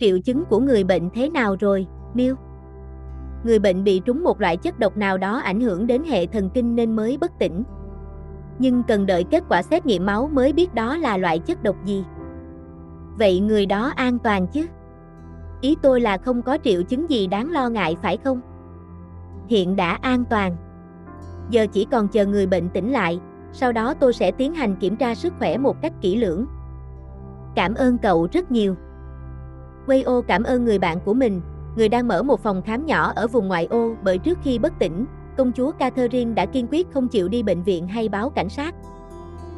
Triệu chứng của người bệnh thế nào rồi, Miêu? Người bệnh bị trúng một loại chất độc nào đó ảnh hưởng đến hệ thần kinh nên mới bất tỉnh. Nhưng cần đợi kết quả xét nghiệm máu mới biết đó là loại chất độc gì. Vậy người đó an toàn chứ? Ý tôi là không có triệu chứng gì đáng lo ngại phải không? Hiện đã an toàn. Giờ chỉ còn chờ người bệnh tỉnh lại, sau đó tôi sẽ tiến hành kiểm tra sức khỏe một cách kỹ lưỡng. Cảm ơn cậu rất nhiều. Wayo cảm ơn người bạn của mình, người đang mở một phòng khám nhỏ ở vùng ngoại ô, bởi trước khi bất tỉnh, công chúa Catherine đã kiên quyết không chịu đi bệnh viện hay báo cảnh sát.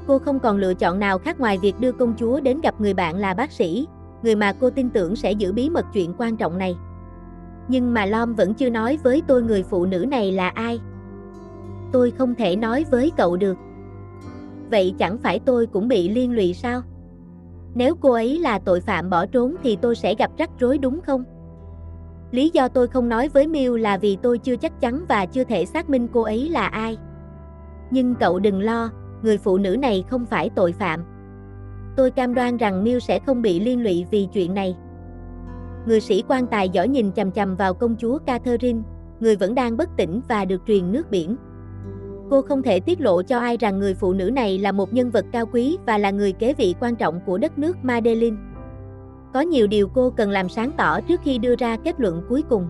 Cô không còn lựa chọn nào khác ngoài việc đưa công chúa đến gặp người bạn là bác sĩ, người mà cô tin tưởng sẽ giữ bí mật chuyện quan trọng này. Nhưng mà Lom vẫn chưa nói với tôi người phụ nữ này là ai. Tôi không thể nói với cậu được. Vậy chẳng phải tôi cũng bị liên lụy sao? Nếu cô ấy là tội phạm bỏ trốn thì tôi sẽ gặp rắc rối đúng không? Lý do tôi không nói với Miu là vì tôi chưa chắc chắn và chưa thể xác minh cô ấy là ai. Nhưng cậu đừng lo, người phụ nữ này không phải tội phạm. Tôi cam đoan rằng Miu sẽ không bị liên lụy vì chuyện này. Người sĩ quan tài giỏi nhìn chằm chằm vào công chúa Catherine, người vẫn đang bất tỉnh và được truyền nước biển. Cô không thể tiết lộ cho ai rằng người phụ nữ này là một nhân vật cao quý và là người kế vị quan trọng của đất nước Madeleine. Có nhiều điều cô cần làm sáng tỏ trước khi đưa ra kết luận cuối cùng.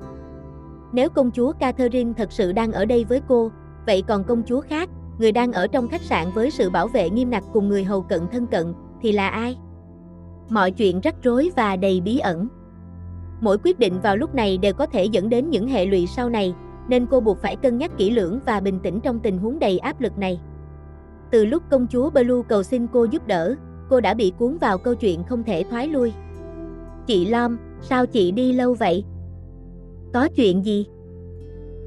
Nếu công chúa Catherine thật sự đang ở đây với cô, vậy còn công chúa khác, người đang ở trong khách sạn với sự bảo vệ nghiêm ngặt cùng người hầu cận thân cận, thì là ai? Mọi chuyện rắc rối và đầy bí ẩn. Mỗi quyết định vào lúc này đều có thể dẫn đến những hệ lụy sau này, nên cô buộc phải cân nhắc kỹ lưỡng và bình tĩnh trong tình huống đầy áp lực này. Từ lúc công chúa Blue cầu xin cô giúp đỡ, cô đã bị cuốn vào câu chuyện không thể thoái lui. Chị Lom, sao chị đi lâu vậy? Có chuyện gì?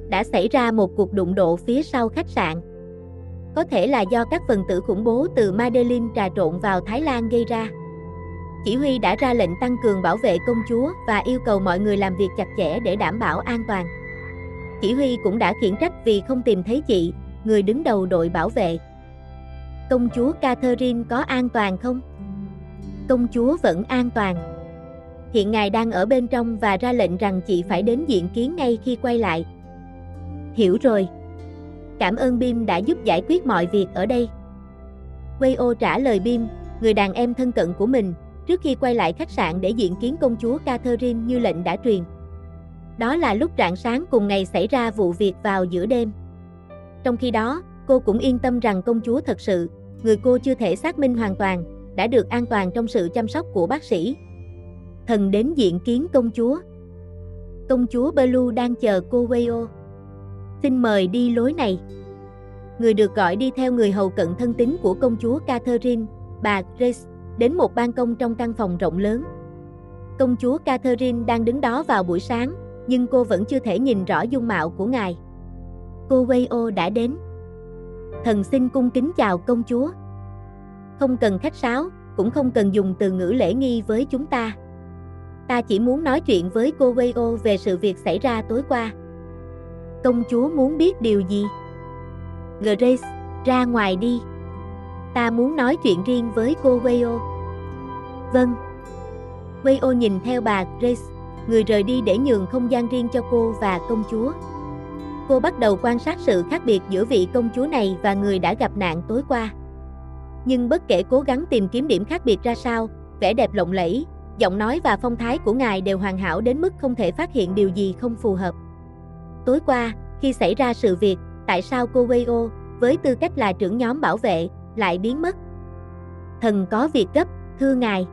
Đã xảy ra một cuộc đụng độ phía sau khách sạn. Có thể là do các phần tử khủng bố từ Madeleine trà trộn vào Thái Lan gây ra. Chỉ huy đã ra lệnh tăng cường bảo vệ công chúa và yêu cầu mọi người làm việc chặt chẽ để đảm bảo an toàn. Chỉ huy cũng đã khiển trách vì không tìm thấy chị, người đứng đầu đội bảo vệ. Công chúa Catherine có an toàn không? Công chúa vẫn an toàn. Hiện ngài đang ở bên trong và ra lệnh rằng chị phải đến diện kiến ngay khi quay lại. Hiểu rồi. Cảm ơn Bim đã giúp giải quyết mọi việc ở đây. Wayo trả lời Bim, người đàn em thân cận của mình, trước khi quay lại khách sạn để diện kiến công chúa Catherine như lệnh đã truyền. Đó là lúc rạng sáng cùng ngày xảy ra vụ việc vào giữa đêm. Trong khi đó, cô cũng yên tâm rằng công chúa thật sự, người cô chưa thể xác minh hoàn toàn, đã được an toàn trong sự chăm sóc của bác sĩ. Thần đến diện kiến công chúa. Công chúa Blue đang chờ cô Wayo. Xin mời đi lối này. Người được gọi đi theo người hầu cận thân tín của công chúa Catherine, bà Grace, đến một ban công trong căn phòng rộng lớn. Công chúa Catherine đang đứng đó vào buổi sáng, nhưng cô vẫn chưa thể nhìn rõ dung mạo của ngài. Cô Wayo đã đến. Thần xin cung kính chào công chúa. Không cần khách sáo, cũng không cần dùng từ ngữ lễ nghi với chúng ta. Ta chỉ muốn nói chuyện với cô Wayo về sự việc xảy ra tối qua. Công chúa muốn biết điều gì? Grace, ra ngoài đi. Ta muốn nói chuyện riêng với cô Wayo. Vâng. Wayo nhìn theo bà Grace, người rời đi để nhường không gian riêng cho cô và công chúa. Cô bắt đầu quan sát sự khác biệt giữa vị công chúa này và người đã gặp nạn tối qua. Nhưng bất kể cố gắng tìm kiếm điểm khác biệt ra sao, vẻ đẹp lộng lẫy, giọng nói và phong thái của ngài đều hoàn hảo đến mức không thể phát hiện điều gì không phù hợp. Tối qua, khi xảy ra sự việc, tại sao cô Wayo, với tư cách là trưởng nhóm bảo vệ, lại biến mất? Thần có việc gấp, thưa ngài.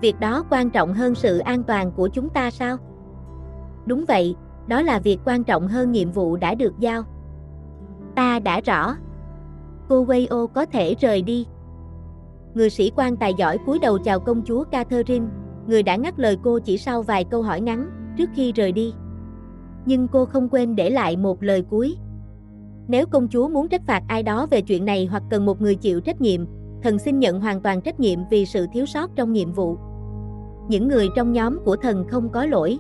Việc đó quan trọng hơn sự an toàn của chúng ta sao? Đúng vậy, đó là việc quan trọng hơn nhiệm vụ đã được giao. Ta đã rõ. Cô Wayo có thể rời đi. Người sĩ quan tài giỏi cúi đầu chào công chúa Catherine, người đã ngắt lời cô chỉ sau vài câu hỏi ngắn trước khi rời đi. Nhưng cô không quên để lại một lời cuối. Nếu công chúa muốn trách phạt ai đó về chuyện này hoặc cần một người chịu trách nhiệm, thần xin nhận hoàn toàn trách nhiệm vì sự thiếu sót trong nhiệm vụ. Những người trong nhóm của thần không có lỗi.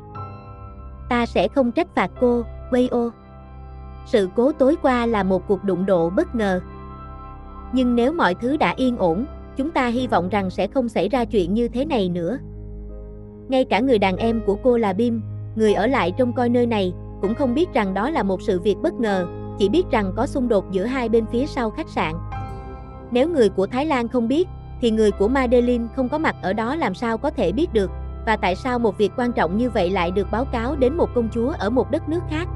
Ta sẽ không trách phạt cô, Wayo. Sự cố tối qua là một cuộc đụng độ bất ngờ. Nhưng nếu mọi thứ đã yên ổn, chúng ta hy vọng rằng sẽ không xảy ra chuyện như thế này nữa. Ngay cả người đàn em của cô là Bim, người ở lại trông coi nơi này, cũng không biết rằng đó là một sự việc bất ngờ, chỉ biết rằng có xung đột giữa hai bên phía sau khách sạn. Nếu người của Thái Lan không biết, thì người của Madeleine không có mặt ở đó làm sao có thể biết được, và tại sao một việc quan trọng như vậy lại được báo cáo đến một công chúa ở một đất nước khác.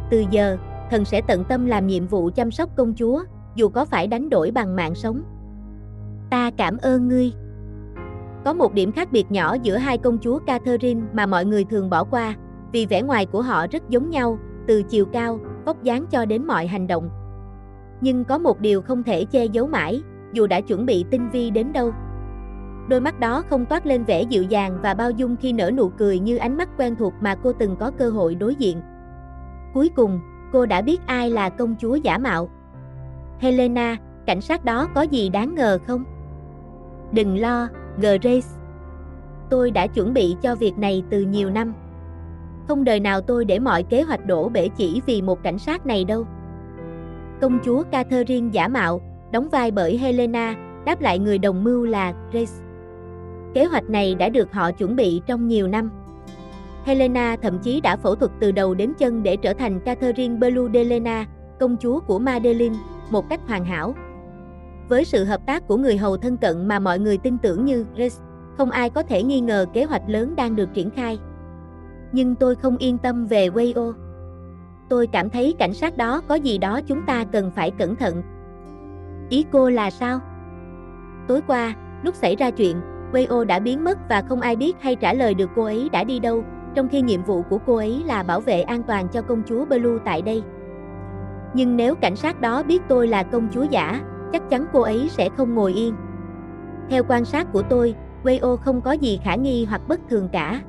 Từ giờ, thần sẽ tận tâm làm nhiệm vụ chăm sóc công chúa, dù có phải đánh đổi bằng mạng sống. Ta cảm ơn ngươi. Có một điểm khác biệt nhỏ giữa hai công chúa Catherine mà mọi người thường bỏ qua, vì vẻ ngoài của họ rất giống nhau, từ chiều cao, vóc dáng cho đến mọi hành động. Nhưng có một điều không thể che giấu mãi, dù đã chuẩn bị tinh vi đến đâu. Đôi mắt đó không toát lên vẻ dịu dàng và bao dung khi nở nụ cười như ánh mắt quen thuộc mà cô từng có cơ hội đối diện. Cuối cùng, cô đã biết ai là công chúa giả mạo. Helena, cảnh sát đó có gì đáng ngờ không? Đừng lo, Grace. Tôi đã chuẩn bị cho việc này từ nhiều năm. Không đời nào tôi để mọi kế hoạch đổ bể chỉ vì một cảnh sát này đâu. Công chúa Catherine giả mạo, đóng vai bởi Helena, đáp lại người đồng mưu là Grace. Kế hoạch này đã được họ chuẩn bị trong nhiều năm. Helena thậm chí đã phẫu thuật từ đầu đến chân để trở thành Catherine Belu Delena, công chúa của Madeleine, một cách hoàn hảo. Với sự hợp tác của người hầu thân cận mà mọi người tin tưởng như Grace, không ai có thể nghi ngờ kế hoạch lớn đang được triển khai. Nhưng tôi không yên tâm về Wayo. Tôi cảm thấy cảnh sát đó có gì đó chúng ta cần phải cẩn thận. Ý cô là sao? Tối qua, lúc xảy ra chuyện, Wayo đã biến mất và không ai biết hay trả lời được cô ấy đã đi đâu, trong khi nhiệm vụ của cô ấy là bảo vệ an toàn cho công chúa Blue tại đây. Nhưng nếu cảnh sát đó biết tôi là công chúa giả, chắc chắn cô ấy sẽ không ngồi yên. Theo quan sát của tôi, Wayo không có gì khả nghi hoặc bất thường cả.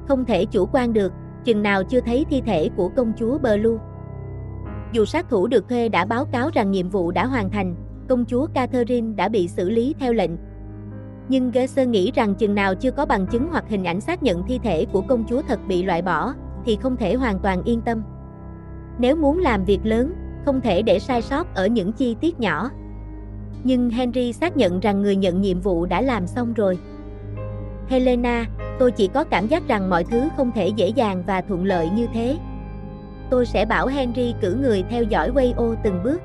Không thể chủ quan được, chừng nào chưa thấy thi thể của công chúa Blue. Dù sát thủ được thuê đã báo cáo rằng nhiệm vụ đã hoàn thành, công chúa Catherine đã bị xử lý theo lệnh. Nhưng Gerson nghĩ rằng chừng nào chưa có bằng chứng hoặc hình ảnh xác nhận thi thể của công chúa thật bị loại bỏ, thì không thể hoàn toàn yên tâm. Nếu muốn làm việc lớn, không thể để sai sót ở những chi tiết nhỏ. Nhưng Henry xác nhận rằng người nhận nhiệm vụ đã làm xong rồi. Helena, tôi chỉ có cảm giác rằng mọi thứ không thể dễ dàng và thuận lợi như thế. Tôi sẽ bảo Henry cử người theo dõi Wayo từng bước.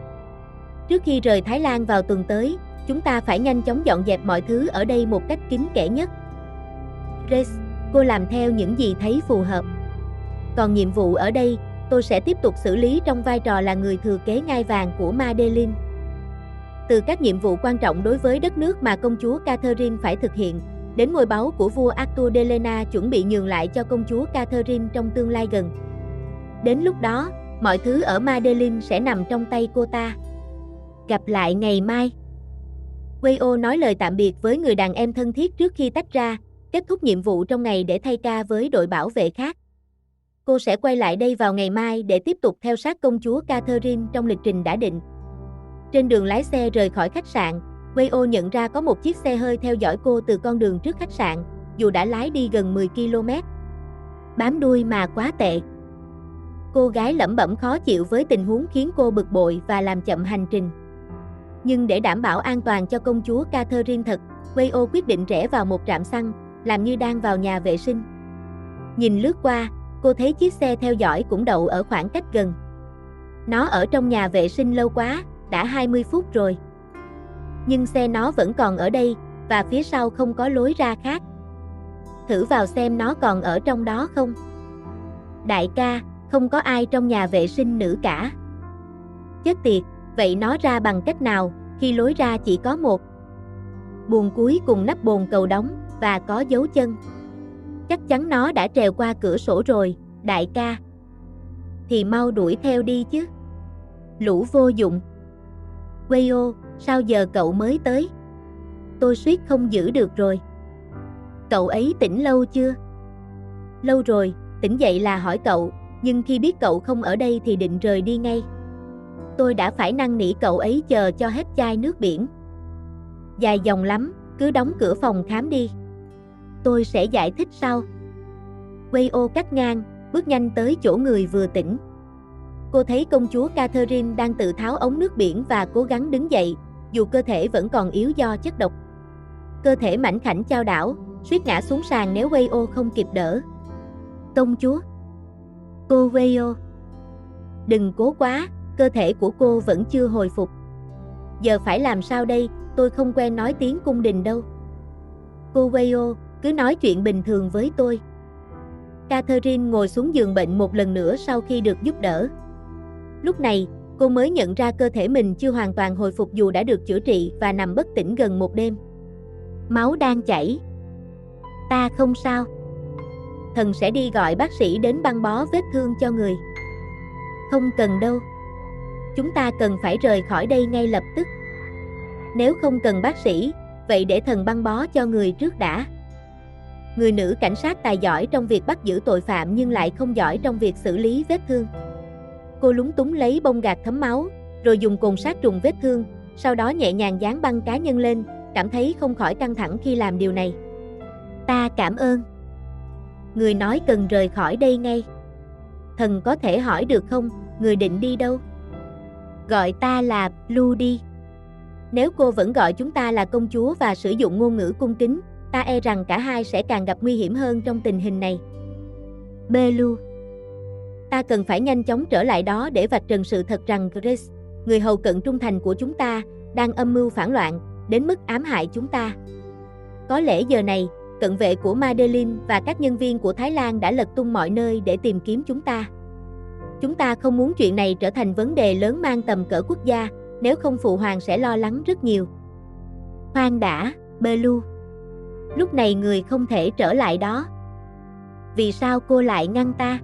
Trước khi rời Thái Lan vào tuần tới, chúng ta phải nhanh chóng dọn dẹp mọi thứ ở đây một cách kín kẽ nhất. Grace, cô làm theo những gì thấy phù hợp. Còn nhiệm vụ ở đây, tôi sẽ tiếp tục xử lý trong vai trò là người thừa kế ngai vàng của Madeleine. Từ các nhiệm vụ quan trọng đối với đất nước mà công chúa Catherine phải thực hiện, đến ngôi báu của vua Arthur Delena chuẩn bị nhường lại cho công chúa Catherine trong tương lai gần. Đến lúc đó, mọi thứ ở Madeleine sẽ nằm trong tay cô ta. Gặp lại ngày mai. Wayo nói lời tạm biệt với người đàn em thân thiết trước khi tách ra, kết thúc nhiệm vụ trong ngày để thay ca với đội bảo vệ khác. Cô sẽ quay lại đây vào ngày mai để tiếp tục theo sát công chúa Catherine trong lịch trình đã định. Trên đường lái xe rời khỏi khách sạn, Wayo nhận ra có một chiếc xe hơi theo dõi cô từ con đường trước khách sạn, dù đã lái đi gần 10 km. Bám đuôi mà quá tệ. Cô gái lẩm bẩm khó chịu với tình huống khiến cô bực bội và làm chậm hành trình. Nhưng để đảm bảo an toàn cho công chúa Catherine thật, Wayo quyết định rẽ vào một trạm xăng, làm như đang vào nhà vệ sinh. Nhìn lướt qua, cô thấy chiếc xe theo dõi cũng đậu ở khoảng cách gần. Nó ở trong nhà vệ sinh lâu quá, đã 20 phút rồi. Nhưng xe nó vẫn còn ở đây, và phía sau không có lối ra khác. Thử vào xem nó còn ở trong đó không. Đại ca, không có ai trong nhà vệ sinh nữ cả. Chết tiệt, vậy nó ra bằng cách nào, khi lối ra chỉ có một buồng cuối cùng nắp bồn cầu đóng, và có dấu chân. Chắc chắn nó đã trèo qua cửa sổ rồi, đại ca. Thì mau đuổi theo đi chứ. Lũ vô dụng. Wayo, sao giờ cậu mới tới? Tôi suýt không giữ được rồi. Cậu ấy tỉnh lâu chưa? Lâu rồi, tỉnh dậy là hỏi cậu, nhưng khi biết cậu không ở đây thì định rời đi ngay. Tôi đã phải năn nỉ cậu ấy chờ cho hết chai nước biển. Dài dòng lắm, cứ đóng cửa phòng khám đi. Tôi sẽ giải thích sau. Wayo cắt ngang, bước nhanh tới chỗ người vừa tỉnh. Cô thấy công chúa Catherine đang tự tháo ống nước biển và cố gắng đứng dậy, dù cơ thể vẫn còn yếu do chất độc. Cơ thể mảnh khảnh chao đảo, suýt ngã xuống sàn nếu Wayo không kịp đỡ. Công chúa. Cô Wayo. Đừng cố quá, cơ thể của cô vẫn chưa hồi phục. Giờ phải làm sao đây, tôi không quen nói tiếng cung đình đâu. Cô Wayo, cứ nói chuyện bình thường với tôi. Catherine ngồi xuống giường bệnh một lần nữa sau khi được giúp đỡ. Lúc này, cô mới nhận ra cơ thể mình chưa hoàn toàn hồi phục dù đã được chữa trị và nằm bất tỉnh gần một đêm. Máu đang chảy. Ta không sao. Thần sẽ đi gọi bác sĩ đến băng bó vết thương cho người. Không cần đâu. Chúng ta cần phải rời khỏi đây ngay lập tức. Nếu không cần bác sĩ, vậy để thần băng bó cho người trước đã. Người nữ cảnh sát tài giỏi trong việc bắt giữ tội phạm nhưng lại không giỏi trong việc xử lý vết thương. Cô lúng túng lấy bông gạc thấm máu, rồi dùng cồn sát trùng vết thương, sau đó nhẹ nhàng dán băng cá nhân lên, cảm thấy không khỏi căng thẳng khi làm điều này. Ta cảm ơn. Người nói cần rời khỏi đây ngay. Thần có thể hỏi được không, người định đi đâu? Gọi ta là Blue đi. Nếu cô vẫn gọi chúng ta là công chúa và sử dụng ngôn ngữ cung kính, ta e rằng cả hai sẽ càng gặp nguy hiểm hơn trong tình hình này. Blue. Ta cần phải nhanh chóng trở lại đó để vạch trần sự thật rằng Grace, người hầu cận trung thành của chúng ta, đang âm mưu phản loạn, đến mức ám hại chúng ta. Có lẽ giờ này, cận vệ của Madeleine và các nhân viên của Thái Lan đã lật tung mọi nơi để tìm kiếm chúng ta. Chúng ta không muốn chuyện này trở thành vấn đề lớn mang tầm cỡ quốc gia, nếu không phụ hoàng sẽ lo lắng rất nhiều. Khoan đã, Blue. Lúc này người không thể trở lại đó. Vì sao cô lại ngăn ta?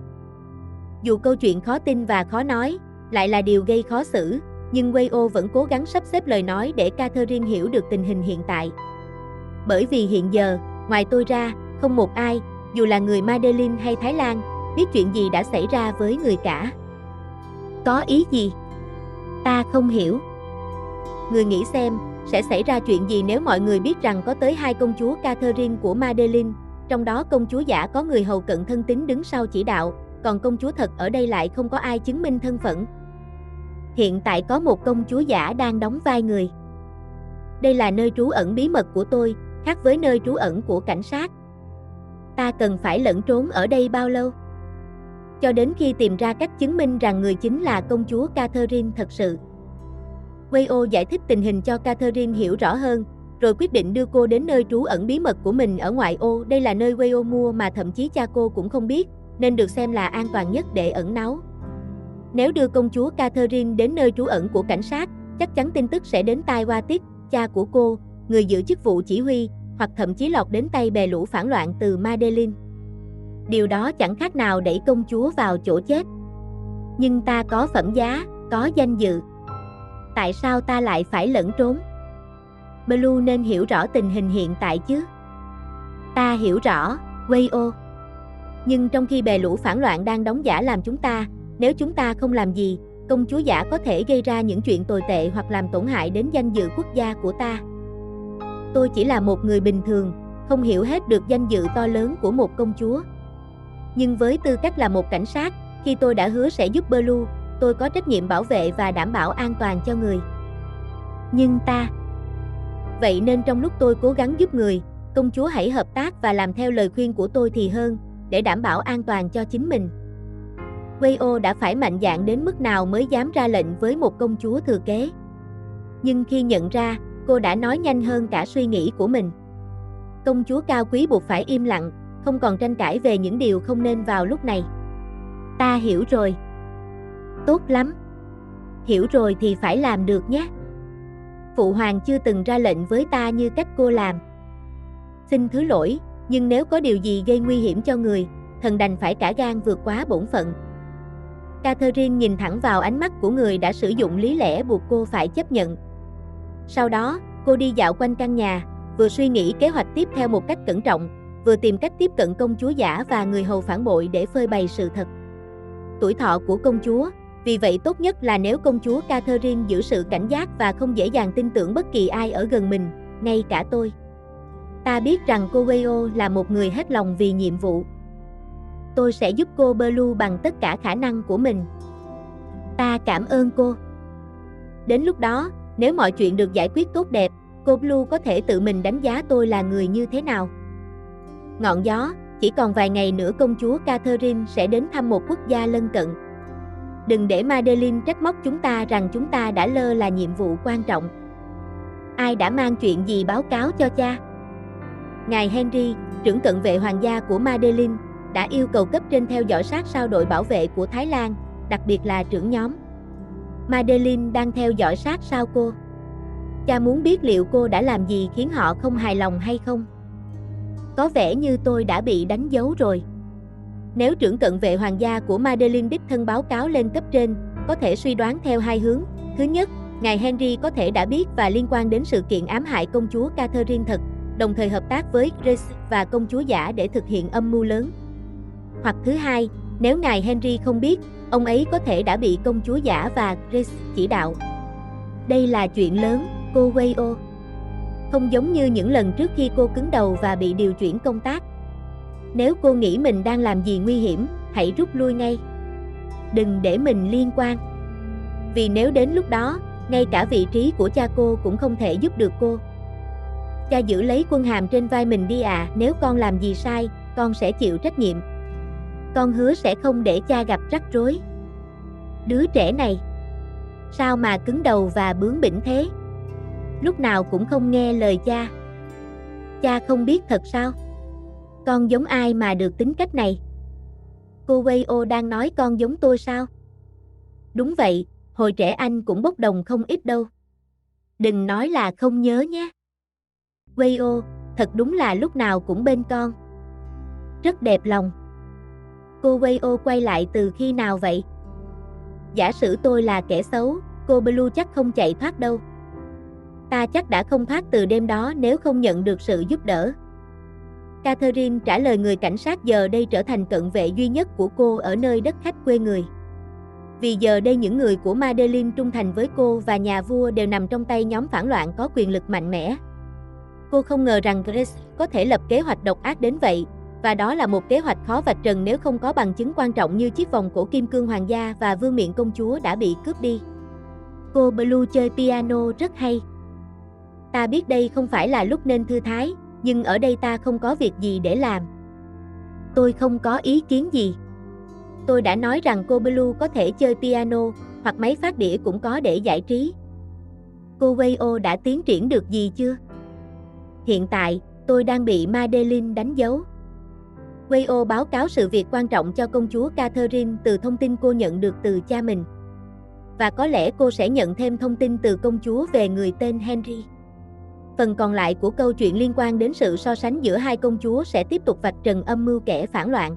Dù câu chuyện khó tin và khó nói, lại là điều gây khó xử, nhưng Wayo vẫn cố gắng sắp xếp lời nói để Catherine hiểu được tình hình hiện tại. Bởi vì hiện giờ, ngoài tôi ra, không một ai, dù là người Madeleine hay Thái Lan, biết chuyện gì đã xảy ra với người cả. Có ý gì? Ta không hiểu. Người nghĩ xem, sẽ xảy ra chuyện gì nếu mọi người biết rằng có tới 2 công chúa Catherine của Madeleine, trong đó công chúa giả có người hầu cận thân tín đứng sau chỉ đạo, còn công chúa thật ở đây lại không có ai chứng minh thân phận. Hiện tại có một công chúa giả đang đóng vai người. Đây là nơi trú ẩn bí mật của tôi, khác với nơi trú ẩn của cảnh sát. Ta cần phải lẫn trốn ở đây bao lâu? Cho đến khi tìm ra cách chứng minh rằng người chính là công chúa Catherine thật sự. Wayo giải thích tình hình cho Catherine hiểu rõ hơn, rồi quyết định đưa cô đến nơi trú ẩn bí mật của mình ở ngoại ô. Đây là nơi Wayo mua mà thậm chí cha cô cũng không biết, nên được xem là an toàn nhất để ẩn náu. Nếu đưa công chúa Catherine đến nơi trú ẩn của cảnh sát, chắc chắn tin tức sẽ đến tai Watit, cha của cô, người giữ chức vụ chỉ huy, hoặc thậm chí lọt đến tay bè lũ phản loạn từ Madeleine. Điều đó chẳng khác nào đẩy công chúa vào chỗ chết. Nhưng ta có phẩm giá, có danh dự. Tại sao ta lại phải lẫn trốn? Blue nên hiểu rõ tình hình hiện tại chứ. Ta hiểu rõ, Wayo. Nhưng trong khi bè lũ phản loạn đang đóng giả làm chúng ta, nếu chúng ta không làm gì, công chúa giả có thể gây ra những chuyện tồi tệ hoặc làm tổn hại đến danh dự quốc gia của ta. Tôi chỉ là một người bình thường, không hiểu hết được danh dự to lớn của một công chúa. Nhưng với tư cách là một cảnh sát, khi tôi đã hứa sẽ giúp Blue, tôi có trách nhiệm bảo vệ và đảm bảo an toàn cho người. Nhưng ta... Vậy nên trong lúc tôi cố gắng giúp người, công chúa hãy hợp tác và làm theo lời khuyên của tôi thì hơn, để đảm bảo an toàn cho chính mình. Wayo đã phải mạnh dạn đến mức nào mới dám ra lệnh với một công chúa thừa kế. Nhưng khi nhận ra, cô đã nói nhanh hơn cả suy nghĩ của mình. Công chúa cao quý buộc phải im lặng, không còn tranh cãi về những điều không nên vào lúc này. Ta hiểu rồi. Tốt lắm. Hiểu rồi thì phải làm được nhé. Phụ hoàng chưa từng ra lệnh với ta như cách cô làm. Xin thứ lỗi, nhưng nếu có điều gì gây nguy hiểm cho người, thần đành phải cả gan vượt quá bổn phận. Catherine nhìn thẳng vào ánh mắt của người đã sử dụng lý lẽ buộc cô phải chấp nhận. Sau đó, cô đi dạo quanh căn nhà, vừa suy nghĩ kế hoạch tiếp theo một cách cẩn trọng, vừa tìm cách tiếp cận công chúa giả và người hầu phản bội để phơi bày sự thật. Tuổi thọ của công chúa, vì vậy tốt nhất là nếu công chúa Catherine giữ sự cảnh giác và không dễ dàng tin tưởng bất kỳ ai ở gần mình, ngay cả tôi. Ta biết rằng cô Wayo là một người hết lòng vì nhiệm vụ. Tôi sẽ giúp cô Blue bằng tất cả khả năng của mình. Ta cảm ơn cô. Đến lúc đó, nếu mọi chuyện được giải quyết tốt đẹp, cô Blue có thể tự mình đánh giá tôi là người như thế nào. ngọn gió, chỉ còn vài ngày nữa công chúa Catherine sẽ đến thăm một quốc gia lân cận. Đừng để Madeleine trách móc chúng ta rằng chúng ta đã lơ là nhiệm vụ quan trọng. Ai đã mang chuyện gì báo cáo cho cha? Ngài Henry, trưởng cận vệ hoàng gia của Madeleine, đã yêu cầu cấp trên theo dõi sát sao đội bảo vệ của Thái Lan, đặc biệt là trưởng nhóm. Madeleine đang theo dõi sát sao cô. Cha muốn biết liệu cô đã làm gì khiến họ không hài lòng hay không. Có vẻ như tôi đã bị đánh dấu rồi. Nếu trưởng cận vệ hoàng gia của Madeleine đích thân báo cáo lên cấp trên, có thể suy đoán theo hai hướng. Thứ nhất, ngài Henry có thể đã biết và liên quan đến sự kiện ám hại công chúa Catherine thật, đồng thời hợp tác với Grace và công chúa giả để thực hiện âm mưu lớn. Hoặc thứ hai, nếu ngài Henry không biết, ông ấy có thể đã bị công chúa giả và Grace chỉ đạo. Đây là chuyện lớn, cô Wayo. Không giống như những lần trước khi cô cứng đầu và bị điều chuyển công tác. Nếu cô nghĩ mình đang làm gì nguy hiểm, hãy rút lui ngay. Đừng để mình liên quan. Vì nếu đến lúc đó, ngay cả vị trí của cha cô cũng không thể giúp được cô. Cha giữ lấy quân hàm trên vai mình đi à, nếu con làm gì sai, con sẽ chịu trách nhiệm. Con hứa sẽ không để cha gặp rắc rối. Đứa trẻ này, sao mà cứng đầu và bướng bỉnh thế? Lúc nào cũng không nghe lời cha. Cha không biết thật sao? Con giống ai mà được tính cách này? Cô Wayo đang nói con giống tôi sao? Đúng vậy, hồi trẻ anh cũng bốc đồng không ít đâu. Đừng nói là không nhớ nhé. Wayo, thật đúng là lúc nào cũng bên con. Rất đẹp lòng. Cô Wayo quay lại từ khi nào vậy? Giả sử tôi là kẻ xấu, cô Blue chắc không chạy thoát đâu. Ta chắc đã không thoát từ đêm đó nếu không nhận được sự giúp đỡ. Catherine trả lời người cảnh sát giờ đây trở thành cận vệ duy nhất của cô ở nơi đất khách quê người. Vì giờ đây những người của Madeleine trung thành với cô và nhà vua đều nằm trong tay nhóm phản loạn có quyền lực mạnh mẽ. Cô không ngờ rằng Grace có thể lập kế hoạch độc ác đến vậy, và đó là một kế hoạch khó vạch trần nếu không có bằng chứng quan trọng như chiếc vòng cổ kim cương hoàng gia và vương miện công chúa đã bị cướp đi. Cô Blue chơi piano rất hay. Ta biết đây không phải là lúc nên thư thái, nhưng ở đây ta không có việc gì để làm. Tôi không có ý kiến gì. Tôi đã nói rằng cô Blue có thể chơi piano, hoặc máy phát đĩa cũng có để giải trí. Cô Wayo đã tiến triển được gì chưa? Hiện tại, tôi đang bị Madeleine đánh dấu. Wayo báo cáo sự việc quan trọng cho công chúa Catherine từ thông tin cô nhận được từ cha mình. Và có lẽ cô sẽ nhận thêm thông tin từ công chúa về người tên Henry. Phần còn lại của câu chuyện liên quan đến sự so sánh giữa hai công chúa sẽ tiếp tục vạch trần âm mưu kẻ phản loạn.